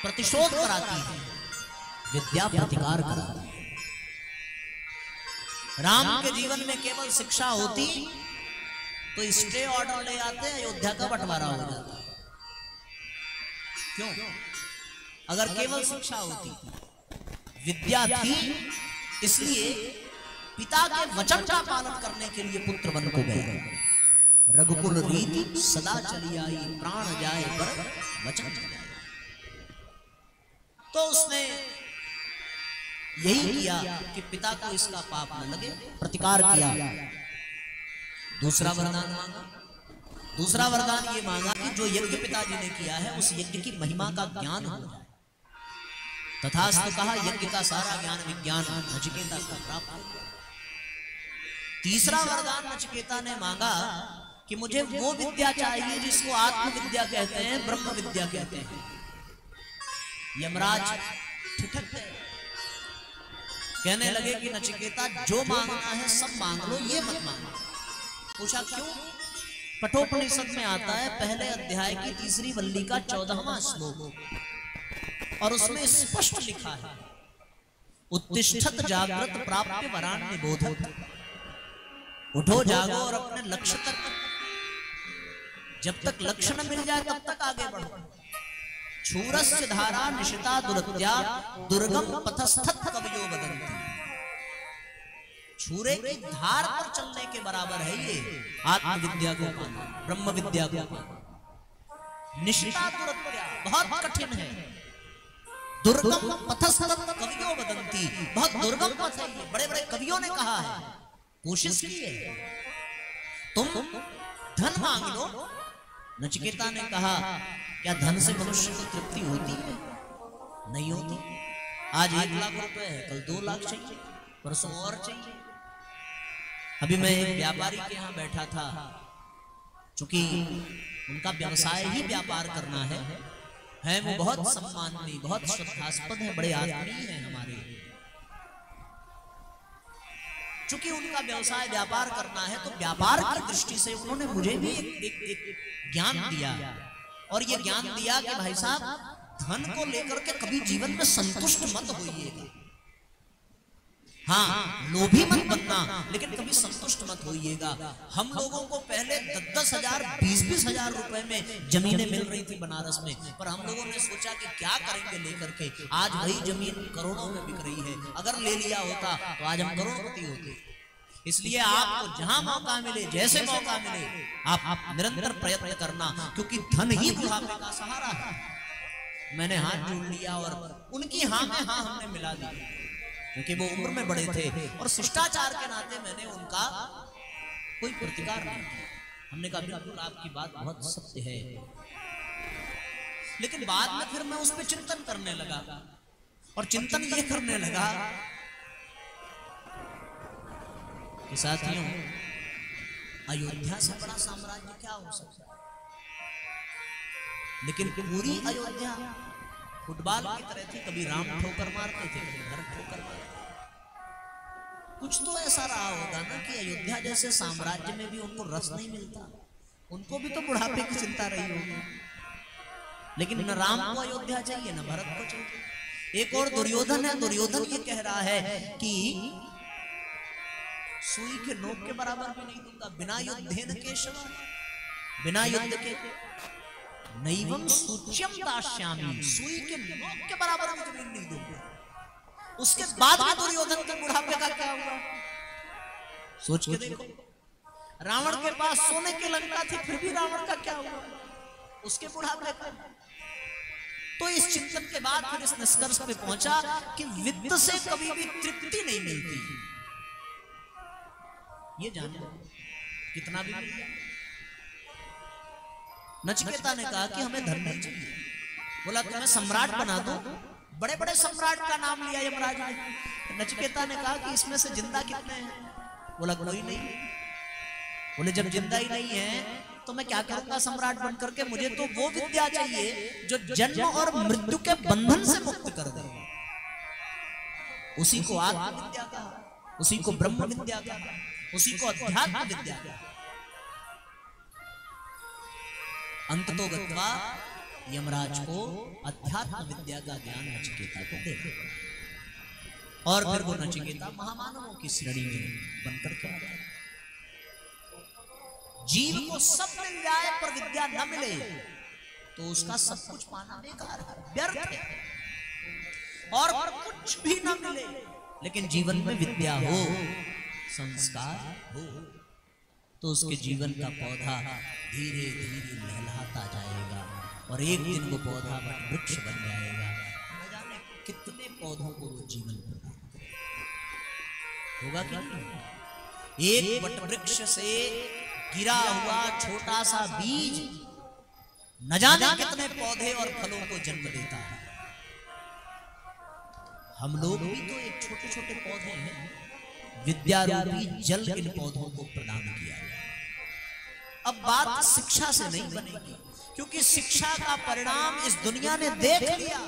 प्रतिशोध कराती है, विद्या प्रतिकार कराती है। राम के जीवन में केवल शिक्षा होती तो स्टे ऑर्डर ले आते, अयोध्या का बंटवारा हो जाता। क्यों? अगर केवल शिक्षा होती, विद्या थी, इसलिए पिता के वचन का पालन करने के लिए पुत्र वन को गया। रघुकुल रीति सदा चली आई, प्राण जाए पर वचन जाए। तो उसने यही किया कि पिता को इसका पाप न लगे, प्रतिकार किया। दूसरा वरदान मांगा। दूसरा वरदान ये मांगा कि जो यज्ञ पिताजी ने किया है, उस यज्ञ की महिमा का ज्ञान हो जाए। तथास्तु कहा। यज्ञ का सारा ज्ञान विज्ञान नचिकेता को प्राप्त हो गया। तीसरा वरदान नचिकेता ने मांगा कि मुझे वो विद्या चाहिए जिसको आत्मविद्या कहते हैं, ब्रह्म विद्या कहते हैं। यमराज ठिठक गए, कहने लगे कि नचिकेता जो मांगना है सब मांग लो, ये मत मांगो। पूछा क्यों? कठोपनिषद में आता है, पहले अध्याय की 3री वल्ली का 14वां श्लोक, और उसमें स्पष्ट लिखा है, उत्तिष्ठत जागृत प्राप्य वरान निबोधत। उठो जागो और अपने लक्ष्य तक, जब तक लक्ष्य न मिल जाए तब तक आगे बढ़ो। क्षूरस्य धारा निशिता दुरत्या, दुर्गम पथस्थत कवयो वदन्ति। छूरे की धार पर चलने के बराबर है ये आत्मविद्या को पाना, ब्रह्म विद्या को पाना। निशिता दुरत्या बहुत कठिन है, दुर्गम पथस्थत कवयो वदन्ति, बहुत दुर्गम पथ है ये। बड़े बड़े कवियों ने कहा है, कोशिश की है। तुम धन मांग लो। नचिकेता ने कहा, क्या धन से मनुष्य को तृप्ति होती है? नहीं होती। आज 1 लाख रुपए है, कल 2 लाख चाहिए, परसों और चाहिए। अभी मैं एक व्यापारी के यहाँ बैठा था, चूंकि उनका व्यवसाय ही व्यापार करना है वो बहुत सम्माननीय, बहुत श्रद्धास्पद है, बड़े आदमी है हमारे। चूंकि उनका व्यवसाय व्यापार करना है, तो व्यापार की दृष्टि से उन्होंने मुझे भी एक ज्ञान दिया, और ये ज्ञान दिया कि भाई साहब, धन को लेकर के कभी जीवन में संतुष्ट मत होइएगा। हाँ, लोभी मत बनना, लेकिन कभी संतुष्ट मत होइएगा। हम लोगों को पहले 10-10 हजार 20-20 हजार रुपए में जमीनें मिल रही थी बनारस में, पर हम लोगों ने सोचा कि क्या करेंगे लेकर के। आज वही जमीन करोड़ों में बिक रही है, अगर ले लिया होता तो आज हम करोड़पति होते। इसलिए आपको जहां मौका मिले, जैसे मौका मिले, आप निरंतर प्रयत्न करना, क्योंकि धन ही बुढ़ापे का सहारा है। मैंने हाथ जोड़ लिया और उनकी हाँ में हाँ हमने मिला दी, क्योंकि वो उम्र में बड़े थे, और शिष्टाचार के नाते मैंने उनका कोई प्रतिकार नहीं किया। हमने कहा बिल्कुल आपकी बात बहुत सत्य है। लेकिन बाद में फिर मैं उस पर चिंतन करने लगा, और चिंतन ये करने लगा कि साथियों, अयोध्या से बड़ा साम्राज्य क्या हो सकता है? लेकिन पूरी अयोध्या फुटबॉल की तरह थी, कभी राम ठोकर मारते थे, कभी भरत ठोकर मारते थे। कुछ तो ऐसा रहा होगा ना कि अयोध्या जैसे साम्राज्य में भी उनको रस नहीं मिलता, उनको भी तो बुढ़ापे की चिंता रही होगी। लेकिन न राम को अयोध्या चाहिए, न भरत को चाहिए। एक और दुर्योधन है, दुर्योधन ये कह रहा है कि सुई के नोक के बराबर भी नहीं दूंगा, बिना युद्धेन केशव, बिना युद्ध के नैवं सूच्यम दास्यामि, सुई के नोक के बराबर भी जमीन नहीं दूंगा। उसके बाद में दुर्योधन के बुढ़ापे का क्या हुआ, सोच के देखो। रावण के पास सोने की लंका थी, फिर भी रावण का क्या हुआ, उसके बुढ़ापे का। तो इस चिंतन के बाद फिर इस निष्कर्ष पे पहुंचा कि वित्त से कभी भी तृप्ति नहीं मिलती। ये जानो कितना भी मिल जाए। नचिकेता ने कहा कि हमें धन नहीं चाहिए। बोला तुम्हें सम्राट बना दो, बड़े बड़े सम्राट का नाम लिया यमराज ने। नचिकेता ने कहा कि इसमें से जिंदा कितने हैं? बोला कोई नहीं। बोले जब जिंदा ही नहीं है तो मैं क्या करूंगा सम्राट बन करके? मुझे तो वो विद्या चाहिए जो जन्म और मृत्यु के बंधन से मुक्त कर दे। उसी को आत्म विद्या कहा, उसी को ब्रह्म विद्या कहा, उसी को अध्यात्म विद्या कहा। अंततो गत्वा यमराज को अध्यात्म विद्या का ज्ञान नचिकेता को दे, और फिर वो नचिकेता महामानवों की श्रेणी में बनकर के आ गया। जीव को सब मिल जाए पर विद्या न मिले तो उसका सब कुछ पाना बेकार है, व्यर्थ है। और कुछ भी न मिले लेकिन जीवन में विद्या हो, संस्कार हो, तो उसके जीवन का पौधा धीरे धीरे लहलहाता जाएगा और एक दिन वो पौधा वट वृक्ष बन जाएगा। न जाने कितने पौधों को वो जीवन प्रदान करेगा। होगा कि नहीं? एक वट वृक्ष से गिरा हुआ छोटा सा बीज न जाने कितने पौधे और फलों को जन्म देता है। हम लोग भी तो एक छोटे छोटे पौधे हैं, विद्या रूपी जल इन पौधों को प्रदान किया गया। अब बात शिक्षा से नहीं बनेगी, क्योंकि शिक्षा का परिणाम इस दुनिया ने देख लिया।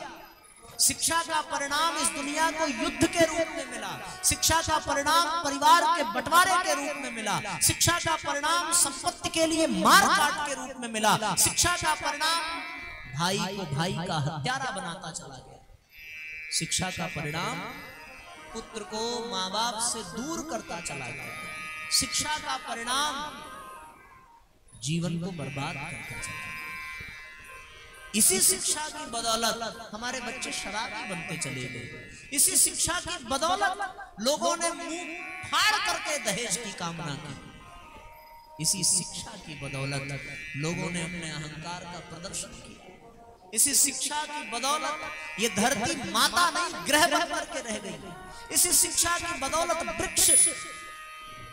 शिक्षा का परिणाम इस दुनिया को युद्ध के रूप में मिला, शिक्षा का परिणाम परिवार के बंटवारे के रूप में मिला, शिक्षा का परिणाम संपत्ति के लिए मार काट के रूप में मिला, शिक्षा का परिणाम भाई को भाई का हत्यारा बनाता चला गया। शिक्षा का परिणाम पुत्र को माँ बाप से दूर करता चला गया। शिक्षा का परिणाम जीवन को बर्बाद करता चला गया। इसी शिक्षा की बदौलत हमारे बच्चे शराबी बनते चले गए। इसी शिक्षा की बदौलत लोगों ने मुंह फाड़ करके दहेज की कामना की। इसी शिक्षा की बदौलत लोगों ने अपने अहंकार का प्रदर्शन किया। इसी शिक्षा की बदौलत ये धरती माता नहीं ग्रह बन करके रह गई। इसी शिक्षा की बदौलत वृक्ष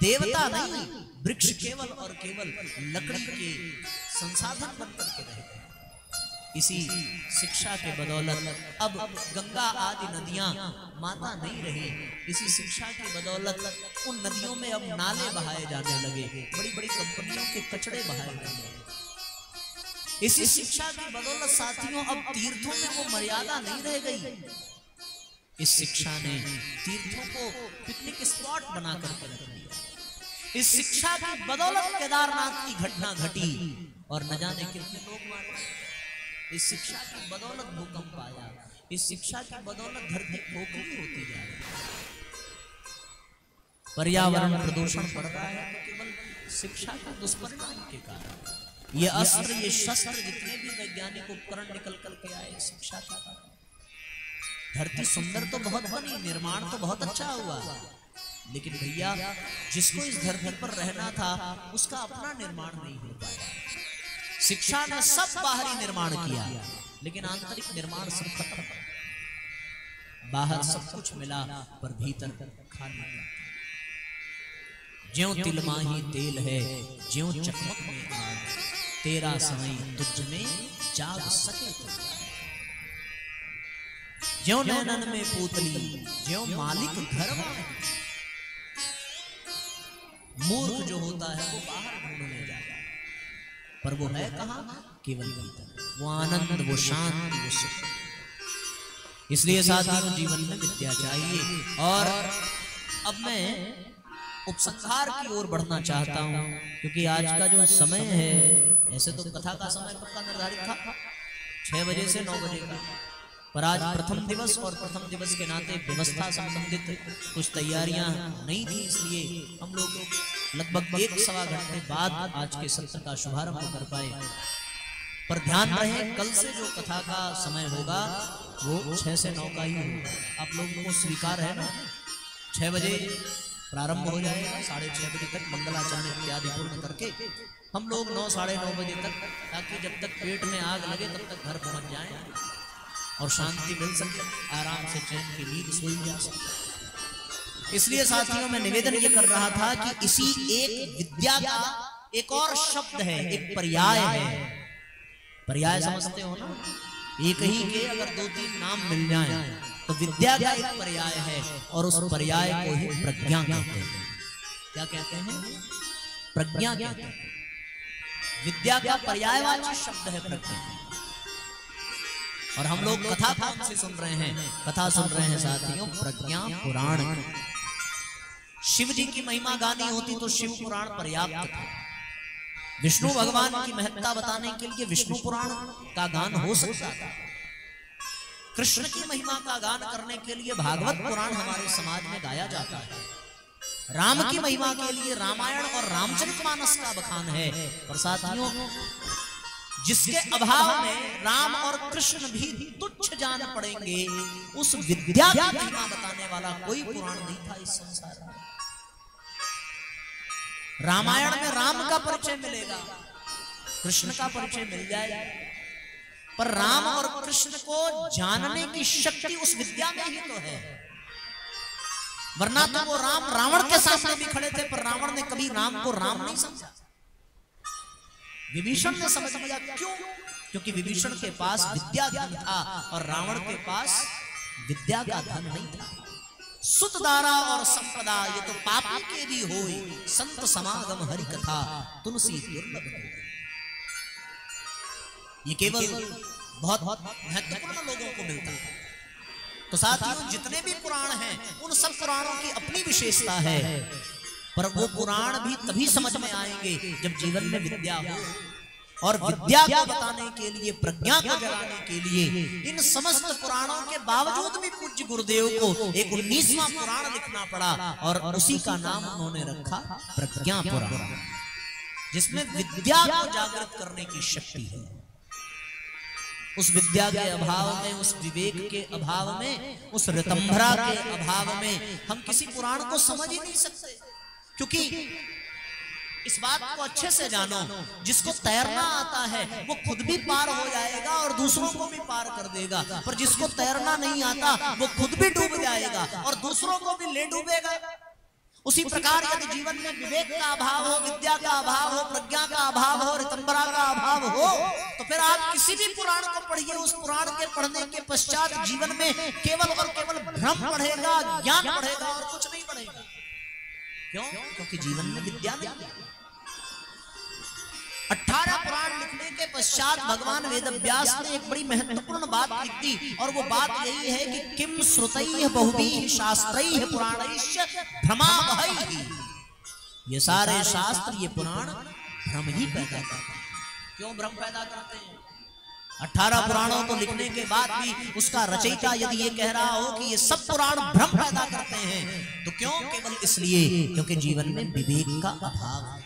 देवता नहीं, वृक्ष केवल और केवल लकड़ी के संसाधन बन करके रह गए। इसी शिक्षा के बदौलत अब गंगा आदि नदियां माता नहीं रही। इसी शिक्षा की बदौलत उन नदियों में अब नाले बहाए जाने लगे, बड़ी बड़ी कंपनियों के कचड़े बहाए जाने लगे। इसी शिक्षा की बदौलत साथियों अब तीर्थों में वो मर्यादा नहीं रह गई। इस शिक्षा ने तीर्थों को पिकनिक स्पॉट बना करके रख दिया। इस शिक्षा की बदौलत केदारनाथ की घटना घटी और न जाने कितने लोग मारे गए। इस शिक्षा की बदौलत भूकंप आया। इस शिक्षा की बदौलत धरती खोखली होती जा रही है। पर्यावरण प्रदूषण बढ़ रहा है तो केवल शिक्षा के दुष्परिणाम के कारण। ये अस्त्र, ये शस्त्र, जितने भी वैज्ञानिक उपकरण निकल करके आए, शिक्षा का कारण। धरती सुंदर तो बहुत बनी, निर्माण तो बहुत अच्छा हुआ, लेकिन भैया जिसको इस धरती पर रहना था उसका अपना निर्माण नहीं हो पाया। शिक्षा ने सब बाहरी निर्माण किया लेकिन आंतरिक निर्माण सब खत्म। बाहर सब कुछ मिला पर भीतर खाली। ज्यों तिलमाही तेल है, ज्यों चकमक में आग, तेरा समय तुझ में जाग सके तो। ज्यों नैनन में पूतली, ज्यों मालिक घर में। मूर्ख जो होता है वो बाहर ढूंढने जाता है, पर वो है कहां? केवल भीतर। वो आनंद, वो शांति, वो सुख। इसलिए साथियों जीवन में विद्या चाहिए। और अब मैं उपसंहार की ओर बढ़ना चाहता हूं, क्योंकि आज का जो समय है, ऐसे तो कथा का समय पक्का निर्धारित था 6 बजे से 9 बजे का, पर आज प्रथम दिवस और प्रथम दिवस के नाते व्यवस्था संबंधित कुछ तैयारियां नहीं थी, इसलिए हम लोग लगभग 1-1.25 घंटे बाद आज के सत्र का शुभारंभ कर पाए। पर ध्यान रहे कल से जो कथा का समय होगा वो 6 से 9 का ही होगा। आप लोगों को स्वीकार है ना? 6 बजे प्रारंभ हो जाएगा, 6:30 बजे तक मंगलाचरण इत्यादि पूर्ण करके हम लोग 9-9:30 बजे तक, ताकि जब तक पेट में आग लगे तब तक घर पहुंच जाए और शांति मिल सके, आराम से चैन की नींद सोई जा सके। इसलिए साथियों मैं निवेदन ये कर रहा था कि इसी एक विद्या का एक और शब्द है, एक पर्याय है। पर्याय समझते हो ना? एक ही के अगर 2-3 नाम मिल जाएं तो विद्या का एक पर्याय है और उस पर्याय को ही प्रज्ञा कहते हैं। क्या कहते हैं? प्रज्ञा कहते हैं। विद्या का पर्यायवाची शब्द है प्रज्ञा। और हम लोग कथा कौन से सुन रहे हैं? कथा सुन रहे हैं साथियों प्रज्ञा पुराण की। शिव जी की महिमा गानी होती तो शिव पुराण पर्याप्त था। विष्णु भगवान की महत्ता बताने के लिए विष्णु पुराण का गान हो सकता था। कृष्ण की महिमा का गान करने के लिए भागवत पुराण हमारे समाज में गाया जाता है। राम की महिमा के लिए रामायण और रामचरितमानस का बखान है। और साथियों जिसके अभाव में राम और कृष्ण भी तुच्छ जान पड़ेंगे, उस विद्या की महिमा बताने वाला कोई पुराण नहीं था इस संसार में। रामायण में राम का परिचय मिलेगा, कृष्ण का परिचय मिल जाएगा, पर राम और कृष्ण को जानने की शक्ति उस विद्या में ही तो है। वरना तो वो राम रावण के सामने भी खड़े थे, पर रावण ने कभी राम को राम नहीं समझा। विभीषण ने समझ लिया। क्यों? क्योंकि विभीषण के पास विद्या धन था और रावण के पास विद्या का धन नहीं था। सुत दारा और संपदा ये तो पापी के भी होए, संत समागम हरि कथा तुलसी दुर्लभ होए। ये केवल बहुत महत्वपूर्ण लोगों को मिलता है। तो साथियों जितने भी पुराण हैं उन सब पुराणों की अपनी विशेषता है, पर वो पुराण भी तभी समझ में आएंगे जब जीवन में विद्या हो। और विद्या को बताने के लिए, प्रज्ञा को जगाने के लिए इन समस्त पुराणों के बावजूद भी पूज्य गुरुदेव को एक 19वां पुराण लिखना पड़ा और उसी का नाम उन्होंने रखा प्रज्ञा पुराण, जिसमें विद्या को जागृत करने की शक्ति है। उस विद्या के अभाव में, उस विवेक के अभाव में, उस ऋतंभरा के अभाव में हम किसी पुराण को समझ ही नहीं सकते। क्योंकि इस बात को अच्छे से जानो, जिसको तैरना आता है वो खुद भी पार हो जाएगा और दूसरों को भी पार कर देगा, पर जिसको तैरना नहीं आता वो खुद भी डूब जाएगा और दूसरों को भी ले डूबेगा। उसी प्रकार यदि जीवन में विवेक का अभाव हो, विद्या का अभाव हो, प्रज्ञा का अभाव हो, ऋतंभरा का अभाव हो, तो फिर आप किसी भी पुराण को पढ़िए, उस पुराण के पढ़ने के पश्चात जीवन में केवल और केवल भ्रम बढ़ेगा, ज्ञान बढ़ेगा और कुछ नहीं बढ़ेगा। क्यों? क्योंकि जीवन में विद्या नहीं है। 18 पुराण लिखने के पश्चात भगवान वेदव्यास ने एक बड़ी महत्वपूर्ण बात लिखी थी, और वो बात यही है कि किम श्रुतैः बहुभिः शास्त्रैः पुराणैश्च भ्रमावहैः। ये सारे शास्त्र, ये पुराण भ्रम ही पैदा करते हैं। क्यों भ्रम पैदा करते हैं? 18 पुराणों को लिखने के बाद भी उसका रचयिता यदि ये कह रहा हो कि ये सब पुराण भ्रम पैदा करते हैं, तो क्यों? केवल इसलिए क्योंकि जीवन में विवेक का अभाव है,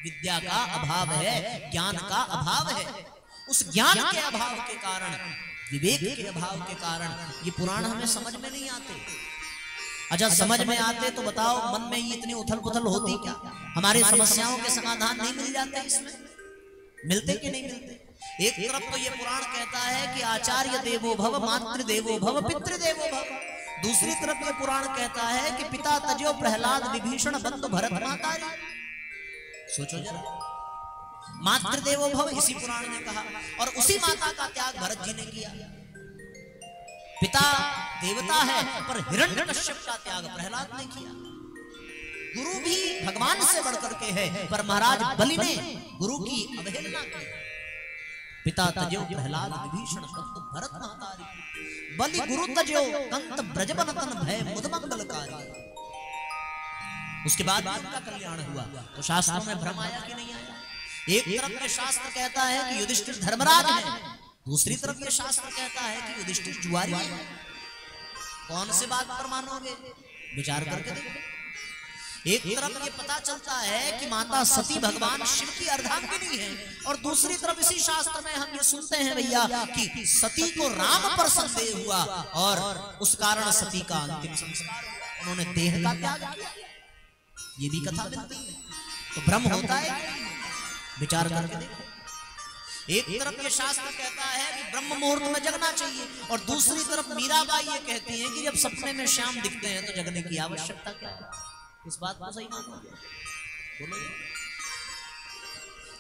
विद्या का अभाव है, ज्ञान का अभाव है। उस ज्ञान के अभाव के कारण, विवेक के अभाव के कारण ये पुराण हमें समझ में नहीं आते। अच्छा समझ में आते तो बताओ मन में ये इतनी उथल पुथल होती क्या? हमारी समस्याओं के समाधान नहीं मिल जाते इसमें? मिलते कि नहीं मिलते? एक तरफ तो ये पुराण कहता है कि आचार्य देवो भव, मातृ देवो भव, पितृ देवो भव। दूसरी तरफ ये पुराण कहता है कि पिता तजो प्रहलाद विभीषण बंधु भरत मातारी। सोचो जरा, मातृदेवो भव इसी पुराण ने कहा, और उसी माता का त्याग भरत जी ने किया। पिता देवता है पर हिरण्यकश्यप का त्याग प्रहलाद ने किया। गुरु भी भगवान से बढ़कर के है, पर महाराज बलि ने गुरु की अवहेलना की। पिता तजो प्रहलाद विभीषण बंधु भरत महतारी, बलि गुरु तजो कंत ब्रजबनतन भय मुदमंगलकारी। उसके बाद उनका कल्याण हुआ। तो शास्त्रों में भ्रम आया कि नहीं आया? एक तरफ ये शास्त्र कहता है कि युधिष्ठिर धर्मराज है, दूसरी तरफ ये शास्त्र कहता है कि युधिष्ठिर जुआरी है। कौन से बात पर मानोगे? विचार करके देखो। एक तरफ ये पता चलता है कि माता सती भगवान शिव की अर्धांगिनी है, और दूसरी तरफ इसी शास्त्र में हम ये सुनते हैं भैया कि सती को राम पर संदेह हुआ और उस कारण सती का अंतिम संस्कार हुआ, उन्होंने देह का त्याग किया। ये भी कथा मिलती है। तो भ्रम होता है, विचार करके देखो। एक तरफ ये शास्त्र कहता है कि ब्रह्म मुहूर्त में जगना चाहिए, और दूसरी तरफ मीराबाई ये कहती है कि जब सपने में श्याम दिखते हैं तो जगने की आवश्यकता क्या है? इस बात को सही मानो, बोलो।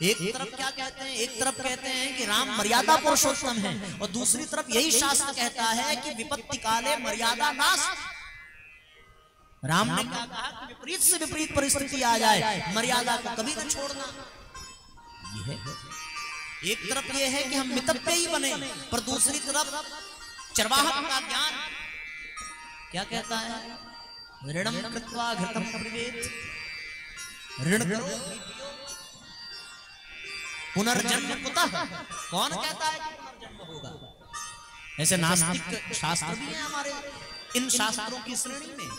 एक तरफ क्या कहते हैं, एक तरफ कहते हैं कि राम मर्यादा पुरुषोत्तम है, और दूसरी तरफ यही शास्त्र कहता है कि विपत्ति काले मर्यादा नाश। राम ने क्या कहा कि विपरीत से विपरीत परिस्थिति आ जाए, मर्यादा को कभी न छोड़ना। ये है, एक तरफ ये है कि हम मितव्य ही बने, पर दूसरी तरफ चरवाहक का ज्ञान क्या कहता है, ऋणम कृत्वा घृतम पिबेत, ऋण करो पुनर्जन्म कुतः। कौन कहता है कि पुनर्जन्म होगा? ऐसे नास्तिक शास्त्र भी हैं हमारे इन शास्त्रों की श्रेणी में।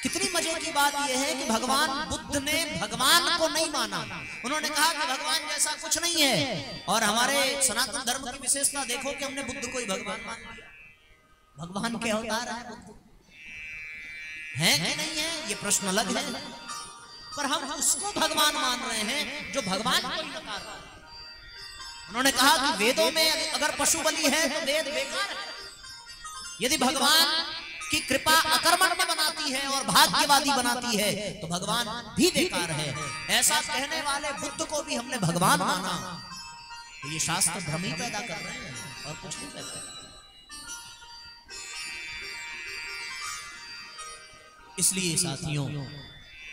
कितनी मजे की बात यह है कि भगवान बुद्ध ने भगवान को नहीं माना, उन्होंने कहा कि भगवान जैसा कुछ नहीं है। और हमारे सनातन धर्म की विशेषता देखो कि हमने बुद्ध को ही भगवान मान लिया। भगवान के अवतार है बुद्ध, है कि नहीं है ये प्रश्न अलग है, पर हम उसको भगवान मान रहे हैं जो भगवान को ही नकार रहा है। उन्होंने कहा कि वेदों में अगर पशु बलि है तो वेद बेकार है। यदि भगवान की कृपा अकर्मण्य बनाती है और भाग्यवादी बनाती है तो भगवान भी बेकार है। ऐसा कहने वाले बुद्ध को भी हमने भगवान माना, तो ये शास्त्र भ्रम ही पैदा कर रहे हैं और कुछ नहीं कहते। इसलिए साथियों,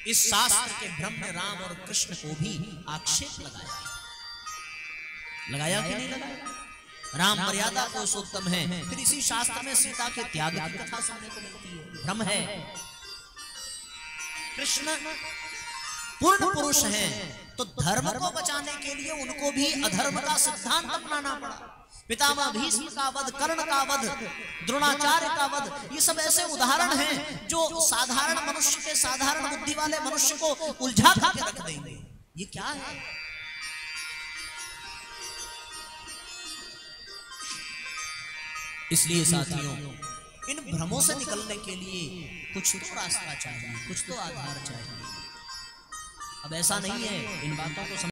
इस शास्त्र के भ्रम ने राम और कृष्ण को भी आक्षेप लगाया। लगाया कि नहीं लगाया? राम मर्यादा पुरुषोत्तम है, फिर इसी शास्त्र में सीता के त्याग की कथा सुनने को मिलती है। भ्रम है। कृष्ण पूर्ण पुरुष हैं, तो धर्म को बचाने के लिए उनको भी अधर्म का सिद्धांत अपनाना पड़ा। पितामह भीष्म का वध, कर्ण का वध, द्रोणाचार्य का वध, ये सब ऐसे उदाहरण हैं जो साधारण मनुष्य के, साधारण बुद्धि वाले मनुष्य को उलझा करके रख देंगे। ये क्या है? इसलिए साथियों, इन भ्रमों से निकलने के लिए कुछ तो रास्ता चाहिए, कुछ तो आधार चाहिए। अब ऐसा नहीं है, इन बातों को